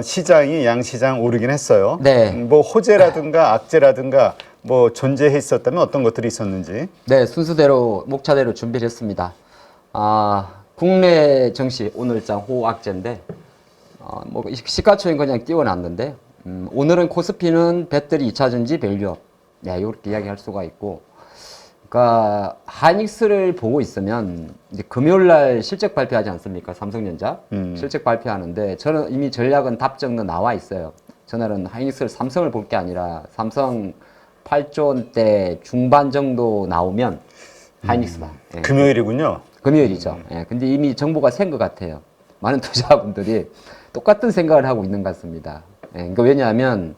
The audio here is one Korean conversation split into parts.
시장이 양시장 오르긴 했어요. 네. 뭐 호재라든가 악재라든가 뭐 존재해 있었다면 어떤 것들이 있었는지. 네, 순서대로 목차대로 준비를 했습니다. 국내 증시 오늘장 호악재인데 뭐 시가총액 그냥 띄워놨는데 오늘은 코스피는 배터리 2차전지 밸류업 네, 이렇게 이야기할 수가 있고 그러니까 하이닉스를 보고 있으면 이제 금요일 날 실적 발표하지 않습니까? 삼성전자 실적 발표하는데 저는 이미 전략은 답정도 나와 있어요. 저날은 하이닉스를 삼성을 볼 게 아니라 삼성 8조 원대 중반 정도 나오면 하이닉스다. 예. 금요일이군요. 금요일이죠. 예. 근데 이미 정보가 센 것 같아요. 많은 투자자분들이 똑같은 생각을 하고 있는 것 같습니다. 예. 그러니까 왜냐하면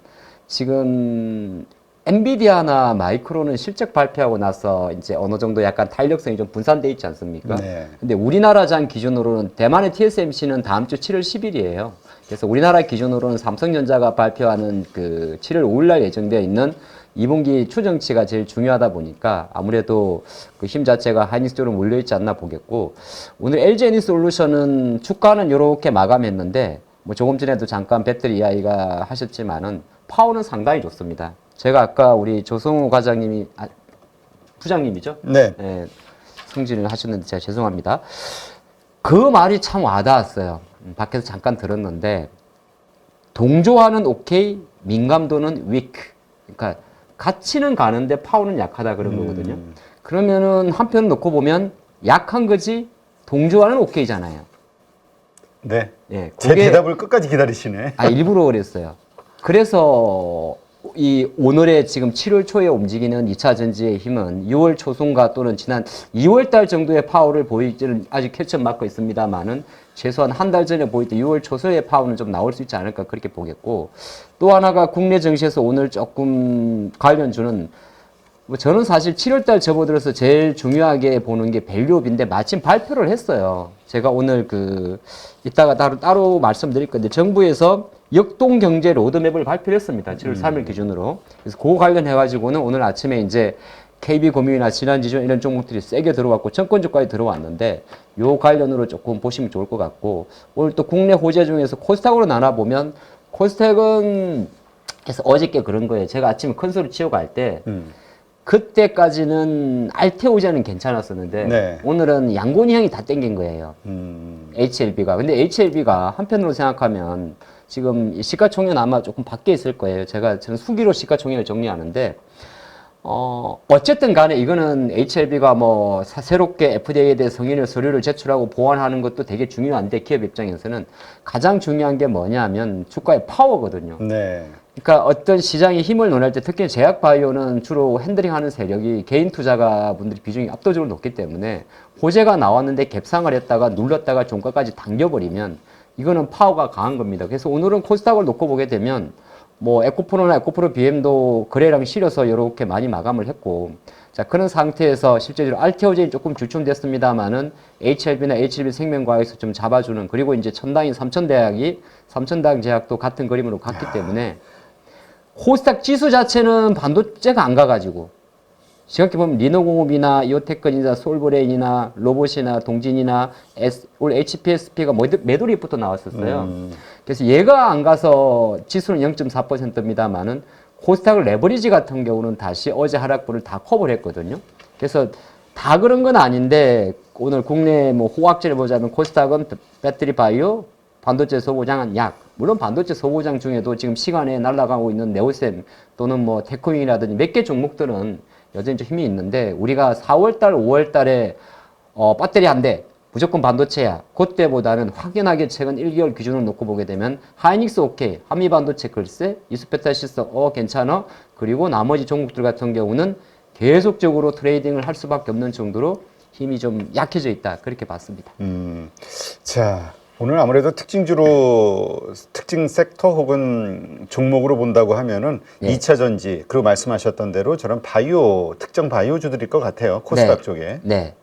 지금 엔비디아나 마이크론은 실적 발표하고 나서 이제 어느 정도 약간 탄력성이 좀 분산돼 있지 않습니까? 네. 근데 우리나라장 기준으로는 대만의 TSMC는 다음 주 7월 10일이에요. 그래서 우리나라 기준으로는 삼성전자가 발표하는 그 7월 5일 날 예정되어 있는 2분기 추정치가 제일 중요하다 보니까 아무래도 그 힘 자체가 하이닉스 쪽으로 몰려있지 않나 보겠고 오늘 LG에너지솔루션은 주가는 이렇게 마감했는데 뭐 조금 전에도 잠깐 배터리 이야기가 하셨지만은 파워는 상당히 좋습니다. 제가 아까 우리 조성우 과장님이 부장님이죠? 네. 네, 승진을 하셨는데 제가 죄송합니다. 그 말이 참 와닿았어요. 밖에서 잠깐 들었는데 동조화는 오케이, 민감도는 weak. 그러니까 가치는 가는데 파워는 약하다 그런 거거든요. 그러면은 한편 놓고 보면 약한 거지 동조화는 오케이잖아요. 네. 예, 제 대답을 끝까지 기다리시네. 일부러 그랬어요. 그래서 이 오늘의 지금 7월 초에 움직이는 2차 전지의 힘은 6월 초순과 또는 지난 2월 달 정도의 파워를 보이지는 아직 캐치업 맞고 있습니다만은 최소한 한 달 전에 보일 때 6월 초서의 파워는 좀 나올 수 있지 않을까 그렇게 보겠고 또 하나가 국내 증시에서 오늘 조금 관련주는 뭐 저는 사실 7월 달 접어들어서 제일 중요하게 보는 게 밸류업인데 마침 발표를 했어요. 제가 오늘 이따가 따로 말씀드릴 건데 정부에서 역동경제 로드맵을 발표를 했습니다. 7월 3일 기준으로. 그래서 그거 관련해가지고는 오늘 아침에 이제 KB금융이나 신한지주 이런 종목들이 세게 들어왔고 정권주까지 들어왔는데 요 관련으로 조금 보시면 좋을 것 같고 오늘 또 국내 호재 중에서 코스닥으로 나눠보면 코스닥은 그래서 어저께 그런 거예요. 제가 아침에 큰 소리 치고 갈 때 그때까지는 알테오제는 괜찮았었는데 네. 오늘은 양곤이 형이 다 땡긴 거예요. HLB가. 근데 HLB가 한편으로 생각하면 지금 이 시가총액은 아마 조금 밖에 있을 거예요. 저는 수기로 시가총액을 정리하는데 어쨌든 간에 이거는 HLB가 뭐 새롭게 FDA에 대해 승인을 서류를 제출하고 보완하는 것도 되게 중요한데 기업 입장에서는 가장 중요한 게 뭐냐면 주가의 파워거든요. 네. 그러니까 어떤 시장의 힘을 논할 때 특히 제약바이오는 주로 핸들링하는 세력이 개인 투자가분들이 비중이 압도적으로 높기 때문에 호재가 나왔는데 갭상을 했다가 눌렀다가 종가까지 당겨버리면 이거는 파워가 강한 겁니다. 그래서 오늘은 코스닥을 놓고 보게 되면 뭐 에코프로나 에코프로 BM도 거래량이 실어서 이렇게 많이 마감을 했고 자 그런 상태에서 실제로 알테오젠이 조금 주춤됐습니다만은 HLB나 HLB 생명과학에서 좀 잡아주는 그리고 이제 천당인 삼천대학 제약도 같은 그림으로 갔기 때문에 코스닥 지수 자체는 반도체가 안 가가지고 생각해보면 리노공업이나 이오테크니나 솔브레인이나 로봇이나 동진이나 올 HPSP가 매도리부터 나왔었어요. 그래서 얘가 안 가서 지수는 0.4%입니다만은 코스닥을 레버리지 같은 경우는 다시 어제 하락분을 다 커버를 했거든요. 그래서 다 그런 건 아닌데 오늘 국내 뭐 호황제를 보자면 코스닥은 배터리 바이오, 반도체 소보장은 약. 물론 반도체 소보장 중에도 지금 시간에 날아가고 있는 네오셈 또는 뭐 테크윙이라든지 몇 개 종목들은 여전히 좀 힘이 있는데 우리가 4월달, 5월달에 배터리 한 대 무조건 반도체야. 그때보다는 확연하게 최근 1개월 기준으로 놓고 보게 되면 하이닉스 오케이, 한미반도체 글쎄, 이스페타시스 괜찮아. 그리고 나머지 종목들 같은 경우는 계속적으로 트레이딩을 할 수밖에 없는 정도로 힘이 좀 약해져 있다. 그렇게 봤습니다. 자, 오늘 아무래도 특징 섹터 혹은 종목으로 본다고 하면은 네. 2차 전지, 그리고 말씀하셨던 대로 저런 특정 바이오주들일 것 같아요. 코스닥 네. 쪽에. 네.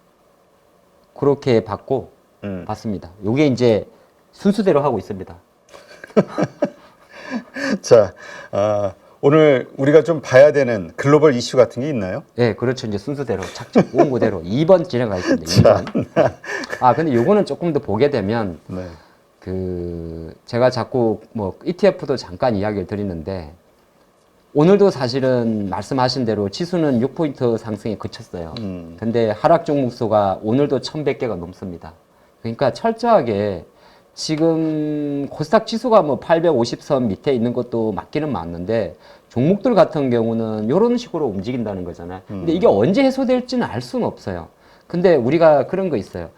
그렇게 봤습니다. 요게 이제 순수대로 하고 있습니다. 자, 오늘 우리가 좀 봐야 되는 글로벌 이슈 같은 게 있나요? 네, 그렇죠. 이제 순서대로 작전 원고대로 2번 진행하겠습니다. 2번. 근데 요거는 조금 더 보게 되면 네. 제가 자꾸 뭐 ETF도 잠깐 이야기를 드리는데 오늘도 사실은 말씀하신 대로 지수는 6포인트 상승에 그쳤어요. 근데 하락 종목 수가 오늘도 1100개가 넘습니다. 그러니까 철저하게 지금 코스닥 지수가 뭐 850선 밑에 있는 것도 맞기는 맞는데 종목들 같은 경우는 이런 식으로 움직인다는 거잖아요. 근데 이게 언제 해소될지는 알 수는 없어요. 근데 우리가 그런 거 있어요.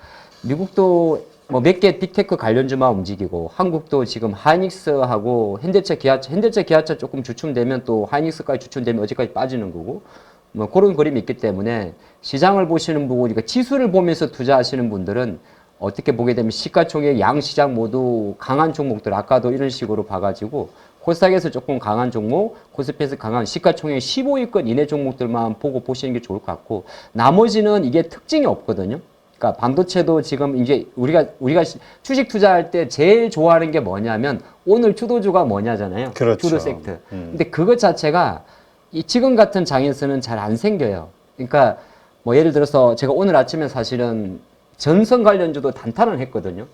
미국도 뭐 몇 개 빅테크 관련주만 움직이고 한국도 지금 하이닉스하고 현대차 기아차 조금 주춤되면 또 하이닉스까지 주춤되면 어제까지 빠지는 거고 뭐 그런 그림이 있기 때문에 시장을 보시는 분이니까 그러니까 지수를 보면서 투자하시는 분들은 어떻게 보게 되면 시가총액 양시장 모두 강한 종목들 아까도 이런 식으로 봐가지고 코스닥에서 조금 강한 종목, 코스피에서 강한 시가총액 15위권 이내 종목들만 보고 보시는 게 좋을 것 같고 나머지는 이게 특징이 없거든요. 그러니까 반도체도 지금 이제 우리가 주식 투자할 때 제일 좋아하는 게 뭐냐면 오늘 주도주가 뭐냐잖아요. 그렇죠. 주도 섹터. 근데 그것 자체가 이 지금 같은 장에서는 잘 안 생겨요. 그러니까 뭐 예를 들어서 제가 오늘 아침에 사실은 전선 관련주도 단타를 했거든요.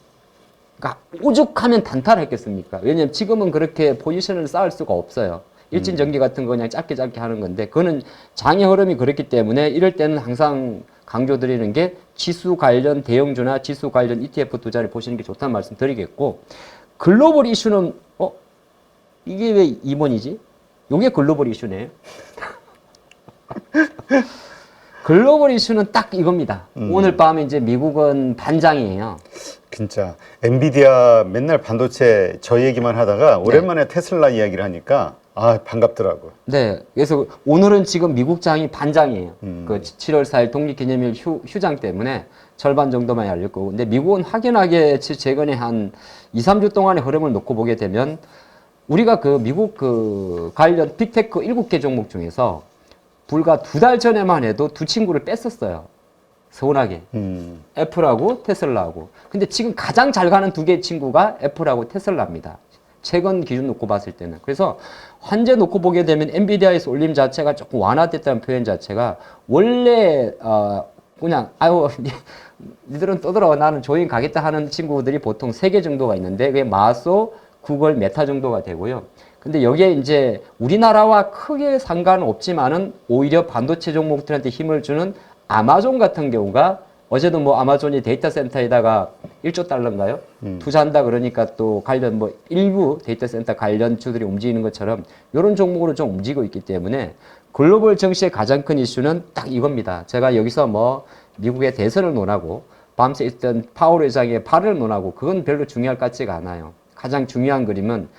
그러니까 오죽하면 단타를 했겠습니까? 왜냐면 지금은 그렇게 포지션을 쌓을 수가 없어요. 일진전기 같은 거 그냥 짧게 하는 건데 그거는 장의 흐름이 그렇기 때문에 이럴 때는 항상 강조드리는 게 지수 관련 대형주나 지수 관련 ETF 투자를 보시는 게 좋다는 말씀 드리겠고 글로벌 이슈는 이게 왜 2번이지? 이게 글로벌 이슈네요. 글로벌 이슈는 딱 이겁니다. 오늘 밤에 이제 미국은 반장이에요. 진짜 엔비디아 맨날 반도체 저 얘기만 하다가 오랜만에 테슬라 이야기를 하니까 반갑더라고요. 네. 그래서 오늘은 지금 미국 장이 반장이에요. 그 7월 4일 독립기념일 휴장 때문에 절반 정도만 열릴 거고. 근데 미국은 확연하게 최근에 한 2, 3주 동안의 흐름을 놓고 보게 되면 우리가 그 미국 그 관련 빅테크 7개 종목 중에서 불과 2달 전에만 해도 두 친구를 뺐었어요. 서운하게. 애플하고 테슬라하고. 근데 지금 가장 잘 가는 두 개의 친구가 애플하고 테슬라입니다. 최근 기준 놓고 봤을 때는. 그래서 현재 놓고 보게 되면 엔비디아의 쏠림 자체가 조금 완화됐다는 표현 자체가 원래 그냥 니들은 떠들어 나는 조용히 가겠다 하는 친구들이 보통 3개 정도가 있는데 그게 마소, 구글, 메타 정도가 되고요. 근데 여기에 이제 우리나라와 크게 상관없지만은 오히려 반도체 종목들한테 힘을 주는 아마존 같은 경우가 어제도 뭐 아마존이 데이터 센터에다가 1조 달러인가요? 투자한다 그러니까 또 관련 뭐 일부 데이터 센터 관련 주들이 움직이는 것처럼 이런 종목으로 좀 움직이고 있기 때문에 글로벌 증시의 가장 큰 이슈는 딱 이겁니다. 제가 여기서 뭐 미국의 대선을 논하고 밤새 있던 파월 의장의 발언을 논하고 그건 별로 중요할 것 같지가 않아요. 가장 중요한 그림은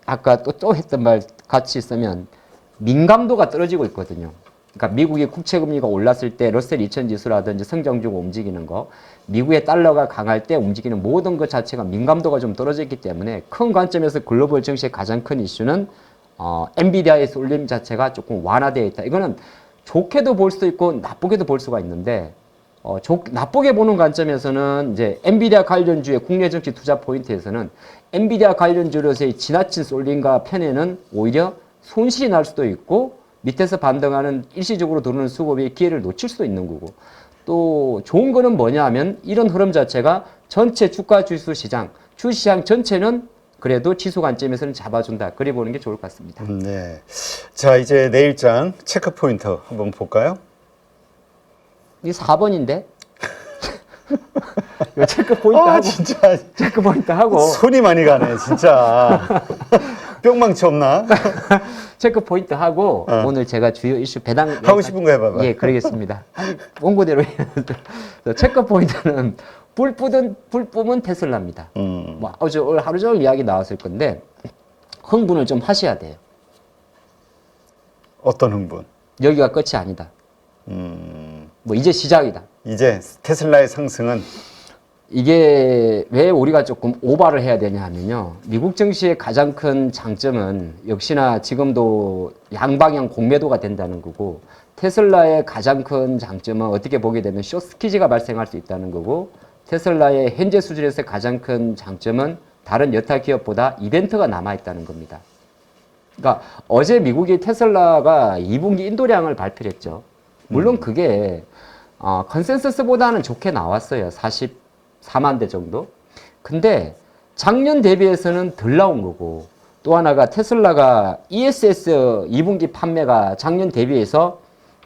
아까 또 했던 말 같이 있으면 민감도가 떨어지고 있거든요. 그러니까 미국의 국채금리가 올랐을 때 러셀 2000 지수라든지 성장주가 움직이는 거, 미국의 달러가 강할 때 움직이는 모든 것 자체가 민감도가 좀 떨어졌기 때문에 큰 관점에서 글로벌 증시의 가장 큰 이슈는 엔비디아의 쏠림 자체가 조금 완화되어 있다. 이거는 좋게도 볼 수도 있고 나쁘게도 볼 수가 있는데 나쁘게 보는 관점에서는 이제 엔비디아 관련주의 국내 정치 투자 포인트에서는 엔비디아 관련주로서의 지나친 쏠림과 편에는 오히려 손실이 날 수도 있고 밑에서 반등하는 일시적으로 들어오는 수급의 기회를 놓칠 수도 있는 거고 또 좋은 거는 뭐냐 하면 이런 흐름 자체가 전체 주가 지수 시장, 주시장 전체는 그래도 지수 관점에서는 잡아준다. 그래 보는 게 좋을 것 같습니다. 네. 자, 이제 내일장 체크 포인트 한번 볼까요? 이 4번인데? 이거 체크 포인트 하고. 진짜. 체크 포인트 하고. 손이 많이 가네, 진짜. 뿅망치 없나? 체크 포인트 하고 오늘 제가 주요 이슈 배당 하고 싶은 거 해봐봐. 예, 그러겠습니다. 아니, 원고대로 체크 포인트는 불 뿜은 테슬라입니다. 뭐 오늘 하루 종일 이야기 나왔을 건데 흥분을 좀 하셔야 돼요. 어떤 흥분? 여기가 끝이 아니다. 뭐 이제 시작이다. 이제 테슬라의 상승은 이게 왜 우리가 조금 오바를 해야 되냐 하면요. 미국 증시의 가장 큰 장점은 역시나 지금도 양방향 공매도가 된다는 거고 테슬라의 가장 큰 장점은 어떻게 보게 되면 숏스퀴즈가 발생할 수 있다는 거고 테슬라의 현재 수준에서 가장 큰 장점은 다른 여타 기업보다 이벤트가 남아있다는 겁니다. 그러니까 어제 미국의 테슬라가 2분기 인도량을 발표를 했죠. 물론 그게 컨센서스보다는 좋게 나왔어요. 44만 대 정도. 근데 작년 대비해서는 덜 나온 거고 또 하나가 테슬라가 ESS 2분기 판매가 작년 대비해서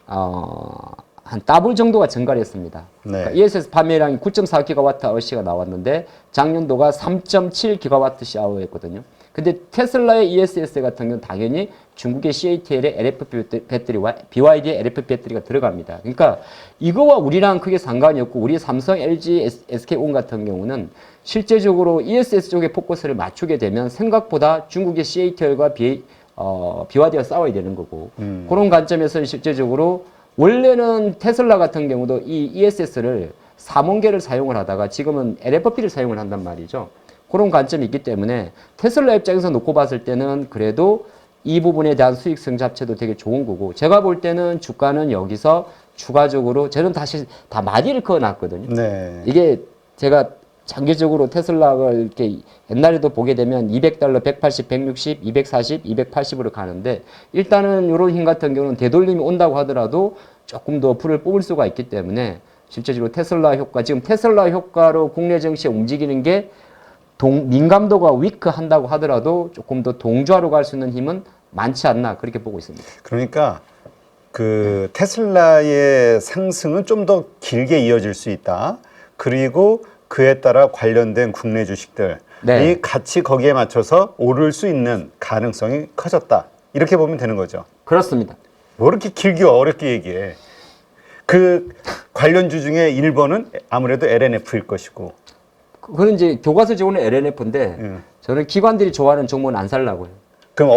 한 더블 정도가 증가를 했습니다. 네. 그러니까 ESS 판매량이 9.4GWh가 나왔는데 작년도가 3.7GWh였거든요. 근데 테슬라의 ESS 같은 경우는 당연히 중국의 CATL의 LFP 배터리와 BYD의 LFP 배터리가 들어갑니다. 그러니까 이거와 우리랑 크게 상관이 없고 우리 삼성, LG, SK온 같은 경우는 실제적으로 ESS 쪽에 포커스를 맞추게 되면 생각보다 중국의 CATL과 BYD가 싸워야 되는 거고 그런 관점에서 실제적으로 원래는 테슬라 같은 경우도 이 ESS를 3원계를 사용을 하다가 지금은 LFP를 사용을 한단 말이죠. 그런 관점이 있기 때문에 테슬라 입장에서 놓고 봤을 때는 그래도 이 부분에 대한 수익성 자체도 되게 좋은 거고 제가 볼 때는 주가는 여기서 추가적으로 저는 다시 다 마디를 그어놨거든요. 네. 이게 제가 장기적으로 테슬라를 이렇게 옛날에도 보게 되면 $200, 180, 160, 240, 280으로 가는데 일단은 이런 힘 같은 경우는 되돌림이 온다고 하더라도 조금 더 풀을 뽑을 수가 있기 때문에 실제적으로 테슬라 효과, 지금 테슬라 효과로 국내 증시에 움직이는 게 민감도가 위크한다고 하더라도 조금 더 동조하러 갈 수 있는 힘은 많지 않나 그렇게 보고 있습니다. 그러니까 그 테슬라의 상승은 좀 더 길게 이어질 수 있다. 그리고 그에 따라 관련된 국내 주식들이 네. 같이 거기에 맞춰서 오를 수 있는 가능성이 커졌다. 이렇게 보면 되는 거죠. 그렇습니다. 뭐 이렇게 길게 어렵게 얘기해. 그 관련주 중에 1번은 아무래도 LNF일 것이고. 그건 이제 교과서적으로는 LNF인데 저는 기관들이 좋아하는 종목은 안 살라고요. 그럼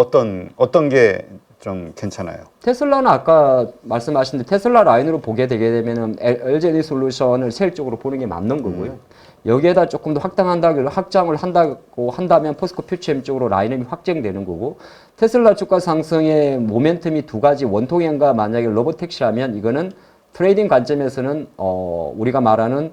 어떤 게 좀 괜찮아요? 테슬라는 아까 말씀하신 데 테슬라 라인으로 보게 되게 되면은 LGD 솔루션을 세일 쪽으로 보는 게 맞는 거고요. 여기에다 조금 더 확장을 한다고 한다면 포스코 퓨처엠 쪽으로 라인업이 확정되는 거고 테슬라 주가 상승의 모멘텀이 두 가지 원통형과 만약에 로보택시라면 이거는 트레이딩 관점에서는 우리가 말하는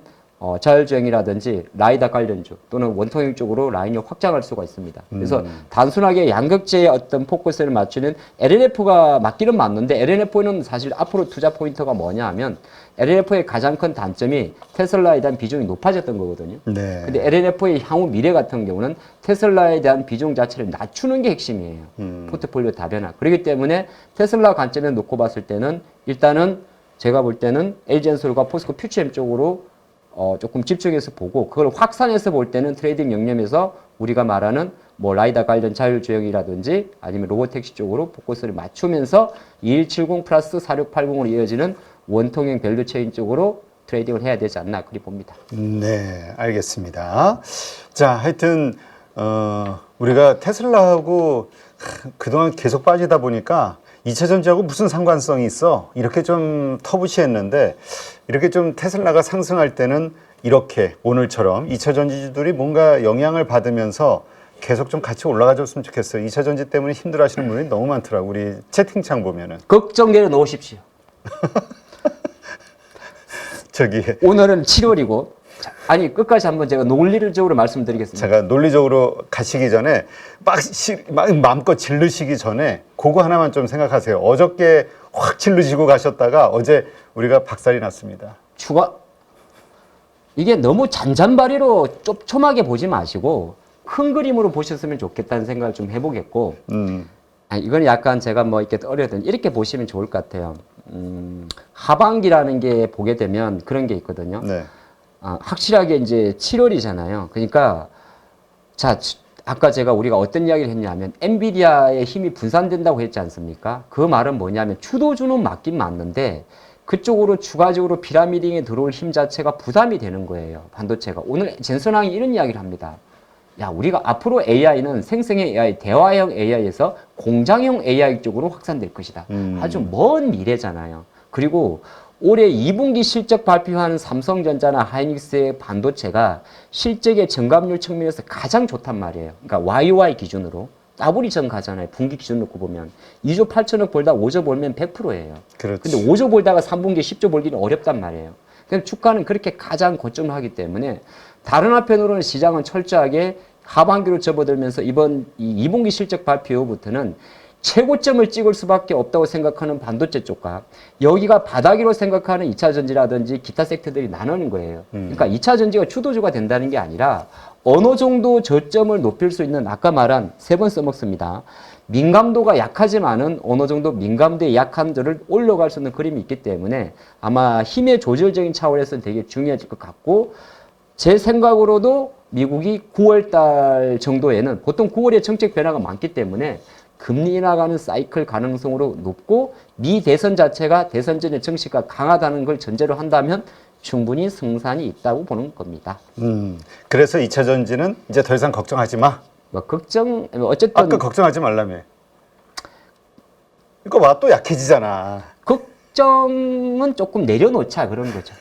자율주행이라든지 라이다 관련주 또는 원통형 쪽으로 라인을 확장할 수가 있습니다. 그래서 단순하게 양극재의 어떤 포커스를 맞추는 LNF가 맞기는 맞는데 LNF는 사실 앞으로 투자 포인트가 뭐냐 하면 LNF의 가장 큰 단점이 테슬라에 대한 비중이 높아졌던 거거든요. 네. 근데 LNF의 향후 미래 같은 경우는 테슬라에 대한 비중 자체를 낮추는 게 핵심이에요. 포트폴리오 다변화. 그렇기 때문에 테슬라 관점에 놓고 봤을 때는 일단은 제가 볼 때는 LG엔솔과 포스코 퓨처엠 쪽으로 조금 집중해서 보고 그걸 확산해서 볼 때는 트레이딩 영역에서 우리가 말하는 뭐 라이다 관련 자율주행이라든지 아니면 로보택시 쪽으로 포커스를 맞추면서 2170 플러스 4680으로 이어지는 원통형 밸류체인 쪽으로 트레이딩을 해야 되지 않나 그리 봅니다. 네, 알겠습니다. 자, 하여튼 우리가 테슬라하고 그동안 계속 빠지다 보니까 2차 전지하고 무슨 상관성이 있어? 이렇게 좀 터부시했는데 이렇게 좀 테슬라가 상승할 때는 이렇게 오늘처럼 2차 전지주들이 뭔가 영향을 받으면서 계속 좀 같이 올라가 줬으면 좋겠어요. 2차 전지 때문에 힘들어하시는 분이 너무 많더라고. 우리 채팅창 보면은. 걱정계를 넣으십시오. 저기 오늘은 7월이고 아니 끝까지 한번 제가 논리적으로 말씀드리겠습니다. 제가 논리적으로 가시기 전에 막 마음껏 질르시기 전에 그거 하나만 좀 생각하세요. 어저께 확 질르시고 가셨다가 어제 우리가 박살이 났습니다. 이게 너무 잔잔바리로 촘촘하게 보지 마시고 큰 그림으로 보셨으면 좋겠다는 생각을 좀 해보겠고 아니, 이건 약간 제가 뭐 이렇게 어려든 이렇게 보시면 좋을 것 같아요. 하반기라는 게 보게 되면 그런 게 있거든요. 네. 확실하게 이제 7월이잖아요. 그러니까 자 아까 우리가 어떤 이야기를 했냐면 엔비디아의 힘이 분산된다고 했지 않습니까? 그 말은 뭐냐면 주도주는 맞긴 맞는데 그쪽으로 추가적으로 피라미딩에 들어올 힘 자체가 부담이 되는 거예요. 반도체가. 오늘 젠슨왕이 이런 이야기를 합니다. 야, 우리가 앞으로 AI는 생성형 AI, 대화형 AI에서 공장형 AI 쪽으로 확산될 것이다. 아주 먼 미래잖아요. 그리고 올해 2분기 실적 발표하는 삼성전자나 하이닉스의 반도체가 실적의 정감률 측면에서 가장 좋단 말이에요. 그러니까 YOY 기준으로. 따블이 전 가잖아요. 분기 기준 놓고 보면. 2조 8천억 벌다 5조 벌면 100%예요. 그렇지. 근데 5조 벌다가 3분기에 10조 벌기는 어렵단 말이에요. 그럼 주가는 그렇게 가장 고점을 하기 때문에 다른 한편으로는 시장은 철저하게 하반기로 접어들면서 이번 2분기 실적 발표 이후부터는 최고점을 찍을 수밖에 없다고 생각하는 반도체 쪽과 여기가 바닥이로 생각하는 2차 전지라든지 기타 섹터들이 나누는 거예요. 그러니까 2차 전지가 주도주가 된다는 게 아니라 어느 정도 저점을 높일 수 있는 아까 말한 세 번 써먹습니다. 민감도가 약하지만은 어느 정도 민감도의 약함들을 올라갈 수 있는 그림이 있기 때문에 아마 힘의 조절적인 차원에서는 되게 중요해질 것 같고 제 생각으로도 미국이 9월 달 정도에는 보통 9월에 정책 변화가 많기 때문에 금리 인하가는 사이클 가능성으로 높고 미 대선 자체가 대선 전의 정치가 강하다는 걸 전제로 한다면 충분히 승산이 있다고 보는 겁니다. 그래서 2차 전지는 이제 더 이상 걱정하지 마. 뭐 걱정 어쨌든 아까 걱정하지 말라며. 이거 봐, 또 약해지잖아. 걱정은 조금 내려놓자 그런 거죠.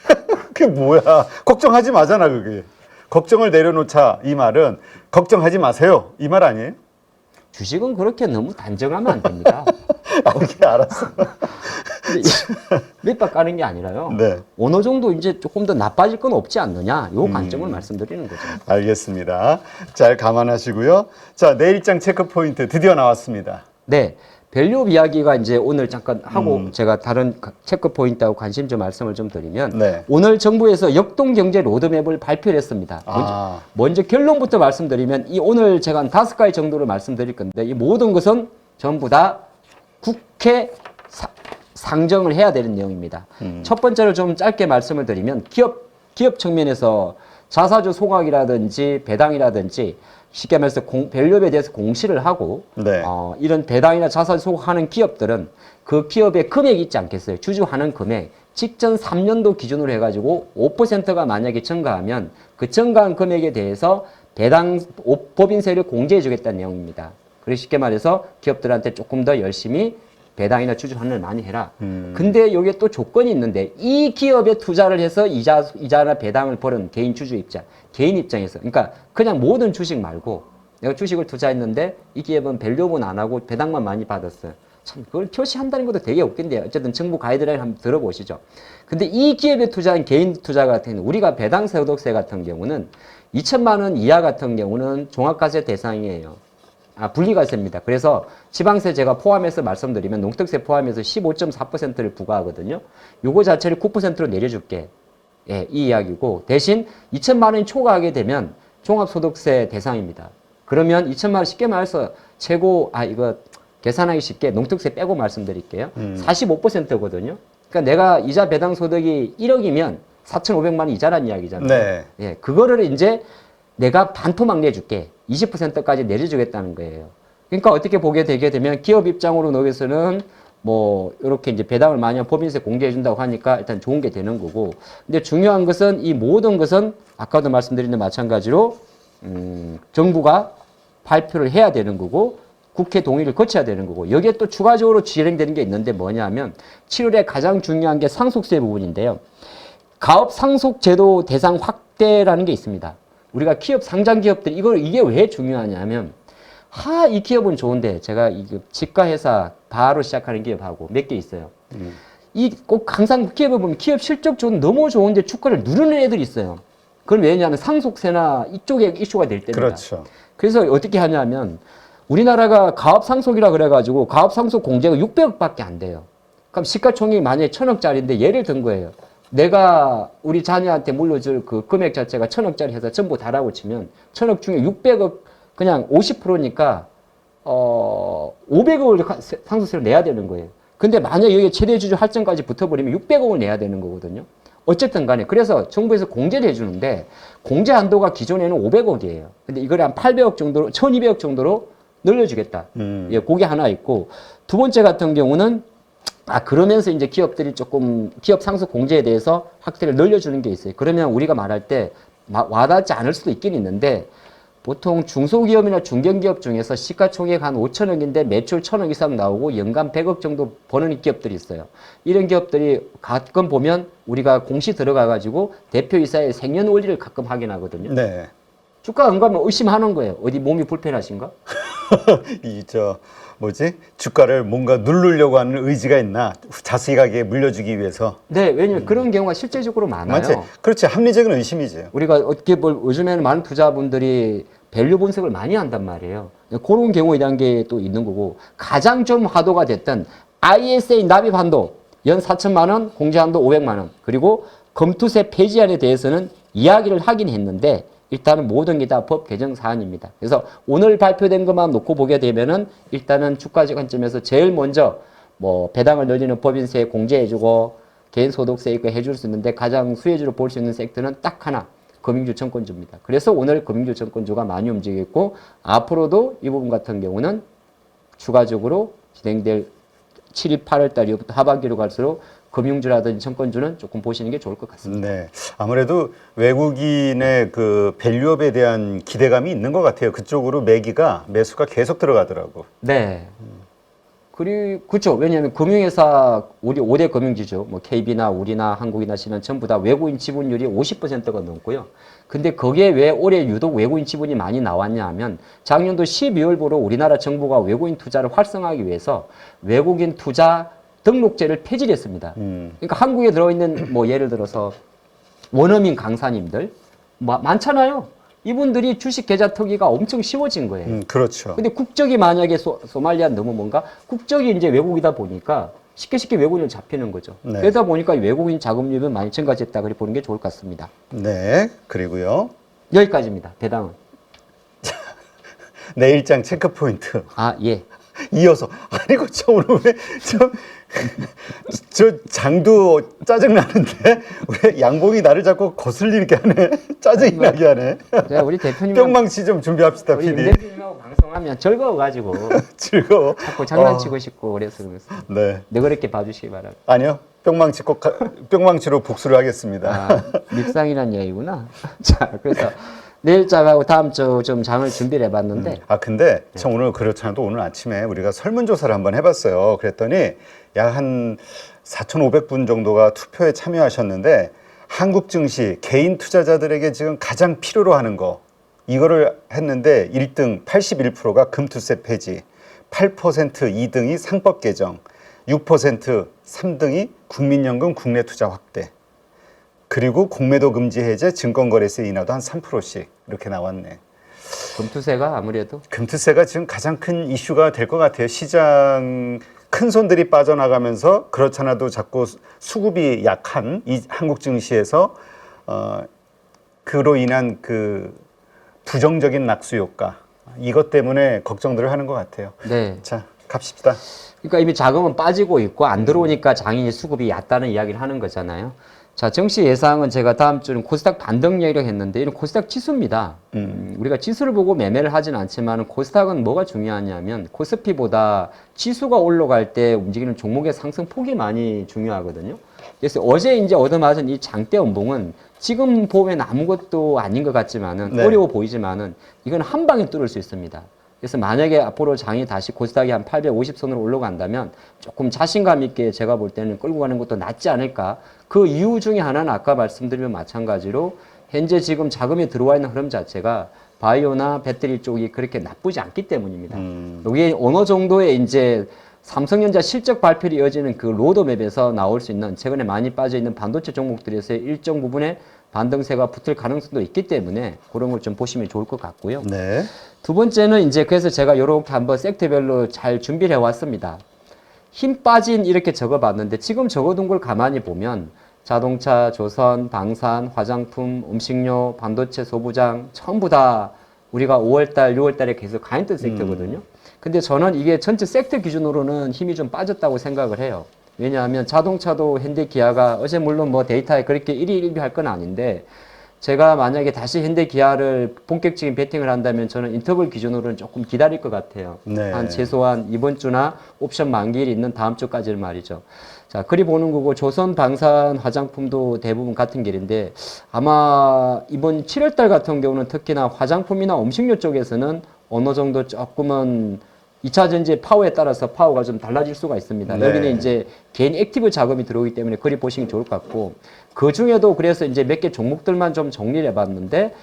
그게 뭐야? 걱정하지 마잖아, 그게. 걱정을 내려놓자 이 말은 걱정하지 마세요 이 말 아니에요? 주식은 그렇게 너무 단정하면 안 됩니다. 오케이, 알았어. 밑밥 까는 게 아니라요. 네. 어느 정도 이제 조금 더 나빠질 건 없지 않느냐. 요 관점을 말씀드리는 거죠. 알겠습니다. 잘 감안하시고요. 자, 내일장 체크 포인트 드디어 나왔습니다. 네. 밸류 이야기가 이제 오늘 잠깐 하고 제가 다른 체크 포인트하고 관심 좀 말씀을 좀 드리면 네. 오늘 정부에서 역동 경제 로드맵을 발표를 했습니다. 먼저 결론부터 말씀드리면 이 오늘 제가 한 5가지 정도를 말씀드릴 건데 이 모든 것은 전부 다 국회 상정을 해야 되는 내용입니다. 첫 번째로 좀 짧게 말씀을 드리면 기업 측면에서 자사주 소각이라든지 배당이라든지 쉽게 말해서 밸류에 대해서 공시를 하고 네. 이런 배당이나 자사주 소각하는 기업들은 그 기업의 금액이 있지 않겠어요. 주주하는 금액 직전 3년도 기준으로 해가지고 5%가 만약에 증가하면 그 증가한 금액에 대해서 배당 법인세를 공제해 주겠다는 내용입니다. 그래서 쉽게 말해서 기업들한테 조금 더 열심히 배당이나 주주 환원을 많이 해라. 근데 여기에 또 조건이 있는데 이 기업에 투자를 해서 이자나 배당을 벌은 개인 주주 개인 입장에서 그러니까 그냥 모든 주식 말고 내가 주식을 투자했는데 이 기업은 밸류업은 안 하고 배당만 많이 받았어요. 참 그걸 표시한다는 것도 되게 웃긴데요. 어쨌든 정부 가이드라인 한번 들어보시죠. 근데 이 기업에 투자한 개인 투자 같은 경우는 우리가 배당 소득세 같은 경우는 2천만 원 이하 같은 경우는 종합과세 대상이에요. 분리과세입니다. 그래서 지방세 제가 포함해서 말씀드리면 농특세 포함해서 15.4%를 부과하거든요. 요거 자체를 9%로 내려줄게. 예, 이 이야기고 대신 2천만 원이 초과하게 되면 종합소득세 대상입니다. 그러면 2천만 원 쉽게 말해서 최고 이거 계산하기 쉽게 농특세 빼고 말씀드릴게요. 45%거든요. 그러니까 내가 이자 배당 소득이 1억이면 4,500만 원 이자란 이야기잖아요. 네. 예, 그거를 이제 내가 반토막 내줄게. 20%까지 내려주겠다는 거예요. 그러니까 어떻게 보게 되게 되면 기업 입장으로 여기서는 뭐 이렇게 이제 배당을 많이 하면 법인세 공개해 준다고 하니까 일단 좋은 게 되는 거고. 근데 중요한 것은 이 모든 것은 아까도 말씀드린 데 마찬가지로 정부가 발표를 해야 되는 거고 국회 동의를 거쳐야 되는 거고 여기에 또 추가적으로 진행되는 게 있는데 뭐냐면 7월에 가장 중요한 게 상속세 부분인데요. 가업 상속 제도 대상 확대라는 게 있습니다. 우리가 기업 상장 기업들 이게 왜 중요하냐면 이 기업은 좋은데 제가 이 지가 회사 바로 시작하는 기업하고 몇 개 있어요. 이 꼭 항상 기업을 보면 기업 실적 너무 좋은데 주가를 누르는 애들이 있어요. 그건 왜냐하면 상속세나 이쪽에 이슈가 될 때입니다. 그렇죠. 그래서 어떻게 하냐면 우리나라가 가업 상속이라 그래가지고 가업 상속 공제가 600억밖에 안 돼요. 그럼 시가총액이 만약에 1,000억짜리인데 예를 든 거예요. 내가 우리 자녀한테 물려줄 그 금액 자체가 1,000억짜리 해서 전부 다라고 치면 1,000억 중에 600억 그냥 50%니까 500억을 상속세를 내야 되는 거예요. 근데 만약 여기에 최대주주 할증까지 붙어버리면 600억을 내야 되는 거거든요. 어쨌든 간에 그래서 정부에서 공제를 해주는데 공제 한도가 기존에는 500억이에요. 근데 이걸 한 800억 정도로 1,200억 정도로 늘려주겠다. 예, 그게 하나 있고 두 번째 같은 경우는 그러면서 이제 기업들이 조금 기업 상속 공제에 대해서 확대를 늘려주는 게 있어요. 그러면 우리가 말할 때 와닿지 않을 수도 있긴 있는데 보통 중소기업이나 중견기업 중에서 시가총액 한 5천억인데 매출 1,000억 이상 나오고 연간 100억 정도 버는 기업들이 있어요. 이런 기업들이 가끔 보면 우리가 공시 들어가가지고 대표이사의 생년월일을 가끔 확인하거든요. 네. 주가 안 가면 의심하는 거예요. 어디 몸이 불편하신가? 주가를 뭔가 누르려고 하는 의지가 있나? 자세하게 물려주기 위해서. 네, 왜냐면 그런 경우가 실제적으로 많아요. 맞지? 그렇지. 합리적인 의심이죠. 우리가 어떻게 요즘에는 많은 투자분들이 밸류 분석을 많이 한단 말이에요. 그런 경우에 대한 게 또 있는 거고 가장 좀 화두가 됐던 ISA 납입 한도 연 4천만 원, 공제 한도 500만 원 그리고 검투세 폐지안에 대해서는 이야기를 하긴 했는데 일단은 모든 게 다 법 개정 사안입니다. 그래서 오늘 발표된 것만 놓고 보게 되면은 일단은 주가적 관점에서 제일 먼저 뭐 배당을 늘리는 법인세 공제해주고 개인소득세 이거 해줄 수 있는데 가장 수혜주로 볼 수 있는 섹터는 딱 하나. 금융주 청권주입니다. 그래서 오늘 금융주 청권주가 많이 움직였고 앞으로도 이 부분 같은 경우는 추가적으로 진행될 7월, 8월 달 이후부터 하반기로 갈수록 금융주라든지 청권주는 조금 보시는 게 좋을 것 같습니다. 네. 아무래도 외국인의 그 밸류업에 대한 기대감이 있는 것 같아요. 그쪽으로 매수가 계속 들어가더라고. 네. 그리고 그렇죠. 왜냐하면 금융회사 우리 5대 금융지주 뭐 KB나 우리나 한국이나 신한 전부 다 외국인 지분율이 50%가 넘고요. 근데 거기에 왜 올해 유독 외국인 지분이 많이 나왔냐 하면 작년도 12월부로 우리나라 정부가 외국인 투자를 활성화하기 위해서 외국인 투자 등록제를 폐지를 했습니다. 그러니까 한국에 들어있는 뭐 예를 들어서 원어민 강사님들 많잖아요. 이분들이 주식 계좌 터기가 엄청 쉬워진 거예요. 그렇죠. 근데 국적이 만약에 소말리아 너무 뭔가 국적이 이제 외국이다 보니까 쉽게 외국인을 잡히는 거죠. 네. 그러다 보니까 외국인 자금률은 많이 증가했다 그렇게 보는 게 좋을 것 같습니다. 네. 그리고요. 여기까지입니다. 배당은. 내일장 체크 포인트. 아, 예. 이어서 아니고 저 오늘 저 장도 짜증 나는데 왜 양봉이 나를 자꾸 거슬리게 하네. 짜증이 나게 하네. 제가 우리 대표님 뿅망치 좀 준비합시다, 우리 임 PD. 대표님하고 방송하면 즐거워가지고 즐거워. 자꾸 장난치고 싶고 그래서 그렇습니다. 네. 너그럽게 봐주시기 바랍니다. 아니요. 뿅망치로 복수를 하겠습니다. 아, 밉상이란 얘기구나. 자, 그래서 내일장하고 다음 주 좀 장을 준비를 해봤는데 근데 참 오늘 그렇잖아요. 또 오늘 아침에 우리가 설문조사를 한번 해봤어요. 그랬더니 약 한 4,500분 정도가 투표에 참여하셨는데 한국 증시 개인 투자자들에게 지금 가장 필요로 하는 거 이거를 했는데 1등 81%가 금투세 폐지, 8% 2등이 상법 개정, 6% 3등이 국민연금 국내 투자 확대. 그리고 공매도 금지 해제, 증권거래세 인하도 한 3%씩 이렇게 나왔네. 금투세가 아무래도 금투세가 지금 가장 큰 이슈가 될 것 같아요. 시장 큰 손들이 빠져나가면서 그렇잖아도 자꾸 수급이 약한 이 한국 증시에서 그로 인한 그 부정적인 낙수 효과 이것 때문에 걱정들을 하는 것 같아요. 네. 자, 갑시다. 그러니까 이미 자금은 빠지고 있고 안 들어오니까 장인이 수급이 얕다는 이야기를 하는 거잖아요. 자, 정시 예상은 제가 다음 주는 코스닥 반등 얘기를 했는데 이런 코스닥 지수입니다. 우리가 지수를 보고 매매를 하진 않지만 코스닥은 뭐가 중요하냐면 코스피보다 지수가 올라갈 때 움직이는 종목의 상승폭이 많이 중요하거든요. 그래서 어제 이제 얻어맞은 이 장대 연봉은 지금 보면 아무것도 아닌 것 같지만은 네. 어려워 보이지만은 이건 한 방에 뚫을 수 있습니다. 그래서 만약에 앞으로 장이 다시 코스닥이 한 850선으로 올라간다면 조금 자신감 있게 제가 볼 때는 끌고 가는 것도 낫지 않을까. 그 이유 중에 하나는 아까 말씀드린 마찬가지로 현재 지금 자금이 들어와 있는 흐름 자체가 바이오나 배터리 쪽이 그렇게 나쁘지 않기 때문입니다. 여기에 어느 정도의 이제 삼성전자 실적 발표를 이어지는 그 로드맵에서 나올 수 있는 최근에 많이 빠져 있는 반도체 종목들에서의 일정 부분의 반등세가 붙을 가능성도 있기 때문에 그런 걸 좀 보시면 좋을 것 같고요. 네. 두 번째는 이제 그래서 제가 이렇게 한번 섹터별로 잘 준비를 해왔습니다. 힘 빠진 이렇게 적어봤는데 지금 적어둔 걸 가만히 보면 자동차, 조선, 방산, 화장품, 음식료, 반도체, 소부장 전부 다 우리가 5월달, 6월달에 계속 가했던 섹터거든요. 근데 저는 이게 전체 섹터 기준으로는 힘이 좀 빠졌다고 생각을 해요. 왜냐하면 자동차도 현대 기아가 어제 물론 뭐 데이터에 그렇게 일희일비할 건 아닌데 제가 만약에 다시 현대 기아를 본격적인 베팅을 한다면 저는 인터벌 기준으로는 조금 기다릴 것 같아요. 네. 한 최소한 이번 주나 옵션 만기일이 있는 다음 주까지는 말이죠. 자, 그리 보는 거고 조선, 방산, 화장품도 대부분 같은 길인데 아마 이번 7월달 같은 경우는 특히나 화장품이나 음식료 쪽에서는 어느 정도 조금은 2차 전지 파워에 따라서 파워가 좀 달라질 수가 있습니다. 네. 여기는 이제 개인 액티브 자금이 들어오기 때문에 그리 보시면 좋을 것 같고 그 중에도 그래서 이제 몇 개 종목들만 좀 정리를 해봤는데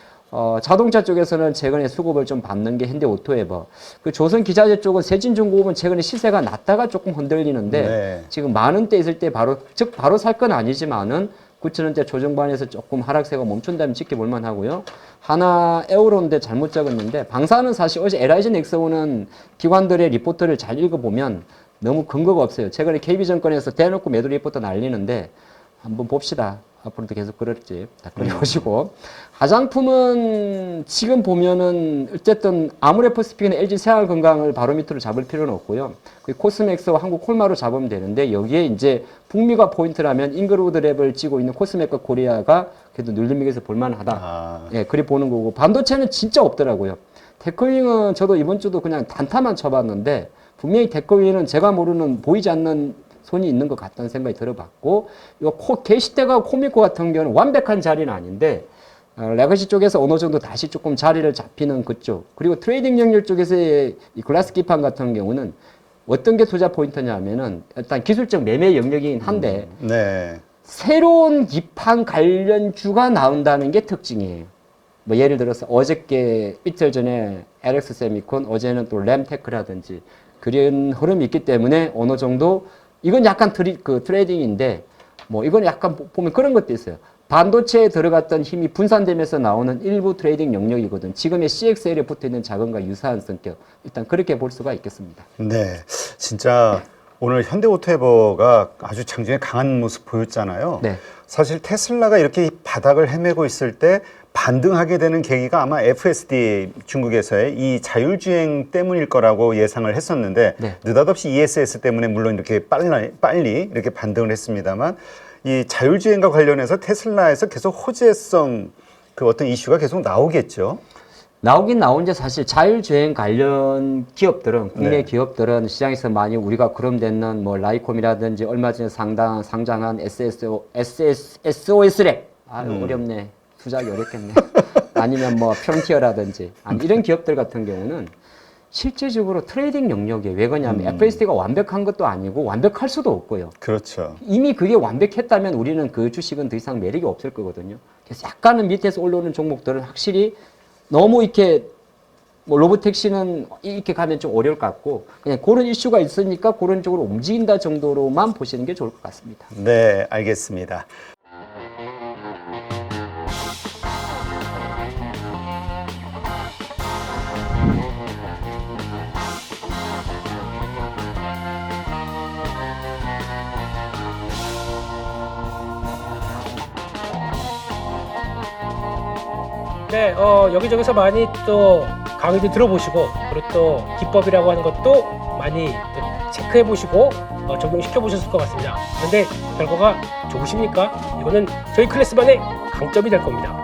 자동차 쪽에서는 최근에 수급을 좀 받는 게 현대오토에버. 그 조선기자재 쪽은 세진중공업은 최근에 시세가 낮다가 조금 흔들리는데 네. 지금 만 원대 있을 때 바로 살 건 아니지만은 9,000원대 조정반에서 조금 하락세가 멈춘다면 지켜볼 만하고요. 하나 에어로인데 잘못 적었는데 방사는 사실 어제 LIG 넥스원은 기관들의 리포트를 잘 읽어보면 너무 근거가 없어요. 최근에 KB증권에서 대놓고 매도 리포트 날리는데 한번 봅시다. 앞으로도 계속 그럴지. 자, 그래 보시고. 화장품은 지금 보면은 어쨌든 아모레퍼 스피는 LG 생활 건강을 바로 밑으로 잡을 필요는 없고요. 그 코스맥스와 한국 콜마로 잡으면 되는데 여기에 이제 북미가 포인트라면 잉그로우드 랩을 찌고 있는 코스맥과 코리아가 그래도 눌림맥에서 볼만하다. 예, 그리 보는 거고. 반도체는 진짜 없더라고요. 테크윙은 저도 이번 주도 그냥 단타만 쳐봤는데 분명히 테크윙은 제가 모르는 보이지 않는 손이 있는 것 같다는 생각이 들어봤고, 게시대가 코미코 같은 경우는 완벽한 자리는 아닌데, 레거시 쪽에서 어느 정도 다시 조금 자리를 잡히는 그쪽, 그리고 트레이딩 영역 쪽에서의 이 글라스 기판 같은 경우는 어떤 게 투자 포인트냐면은 일단 기술적 매매 영역이긴 한데, 네. 새로운 기판 관련주가 나온다는 게 특징이에요. 뭐 예를 들어서 어저께 이틀 전에 LX 세미콘, 어제는 또 램테크라든지 그런 흐름이 있기 때문에 어느 정도 이건 약간 트레이딩인데 뭐 이건 약간 보면 그런 것도 있어요. 반도체에 들어갔던 힘이 분산되면서 나오는 일부 트레이딩 영역이거든. 지금의 CXL에 붙어 있는 자금과 유사한 성격. 일단 그렇게 볼 수가 있겠습니다. 네. 진짜 오늘 현대오토에버가 아주 장중에 강한 모습 보였잖아요. 네. 사실 테슬라가 이렇게 바닥을 헤매고 있을 때 반등하게 되는 계기가 아마 FSD 중국에서의 이 자율주행 때문일 거라고 예상을 했었는데 네. 느닷없이 ESS 때문에 물론 이렇게 빨리 이렇게 반등을 했습니다만 이 자율주행과 관련해서 테슬라에서 계속 호재성 그 어떤 이슈가 계속 나오겠죠. 나오긴 나오는데 사실 자율주행 관련 기업들은 국내 네. 기업들은 시장에서 많이 우리가 거론되는 뭐 라이콤이라든지 얼마 전에 상장한 SOS랩 어렵네. 투자하기 어렵겠네. 아니면 뭐 프론티어라든지 이런 기업들 같은 경우는 실제적으로 트레이딩 영역에 왜 그러냐면 FSD가 완벽한 것도 아니고 완벽할 수도 없고요. 그렇죠. 이미 그게 완벽했다면 우리는 그 주식은 더 이상 매력이 없을 거거든요. 그래서 약간은 밑에서 올라오는 종목들은 확실히 너무 이렇게 뭐 로보택시는 이렇게 가면 좀 어려울 것 같고 그냥 그런 이슈가 있으니까 그런 쪽으로 움직인다 정도로만 보시는 게 좋을 것 같습니다. 네, 알겠습니다. 네, 여기저기서 많이 또 강의도 들어보시고 그리고 또 기법이라고 하는 것도 많이 또 체크해보시고 적용시켜보셨을 것 같습니다. 그런데 결과가 좋으십니까? 이거는 저희 클래스만의 강점이 될 겁니다.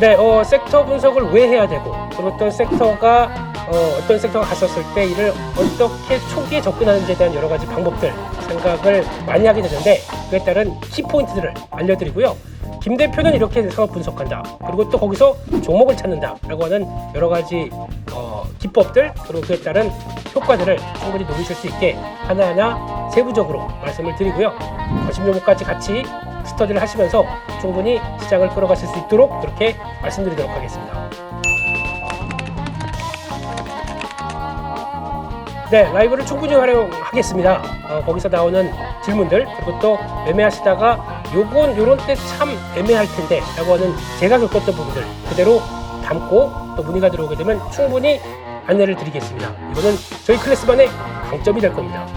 네, 섹터 분석을 왜 해야 되고 그리고 어떤 섹터가 갔었을 때 이를 어떻게 초기에 접근하는지에 대한 여러 가지 방법들 생각을 많이 하게 되는데 그에 따른 키포인트들을 알려드리고요. 김 대표는 이렇게 상업 분석한다. 그리고 또 거기서 종목을 찾는다. 라고 하는 여러 가지 기법들 그리고 그에 따른 효과들을 충분히 노리실 수 있게 하나하나 세부적으로 말씀을 드리고요. 거심 종목까지 같이 스터디를 하시면서 충분히 시장을 끌어가실 수 있도록 그렇게 말씀드리도록 하겠습니다. 네, 라이브를 충분히 활용하겠습니다. 거기서 나오는 질문들 그리고 또 매매하시다가 요런 때 참 애매할 텐데 라고 하는 제가 겪었던 부분들 그대로 담고 또 문의가 들어오게 되면 충분히 안내를 드리겠습니다. 이거는 저희 클래스만의 강점이 될 겁니다.